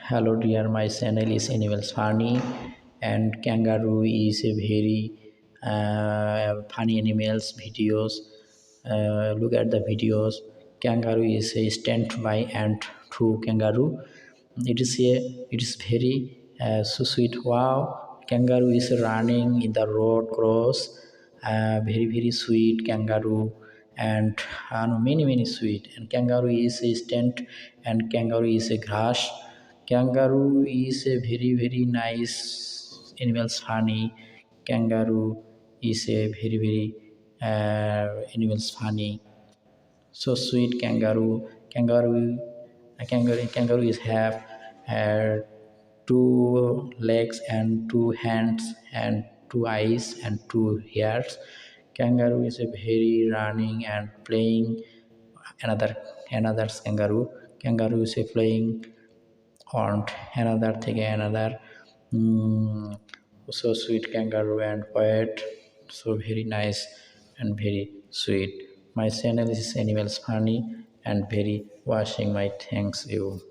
Hello dear, my channel is Animals Funny, and kangaroo is a very funny animals videos. Look at the videos. Kangaroo is a stand by and true kangaroo. It is very so sweet. Wow, kangaroo is running in the road cross. Very sweet kangaroo, and no, many sweet. And kangaroo is a stand, and kangaroo is a grass. Kangaroo is a very nice animals. Funny. Kangaroo is a very animals funny. So sweet kangaroo. Kangaroo is have uh, two legs and two hands and two eyes and two ears. Kangaroo is a very running and playing. Another kangaroo. Kangaroo is a playing on another thing, another mm, so sweet kangaroo and quiet, so very nice and very sweet. My channel is Animals Funny and very watching my thanks you.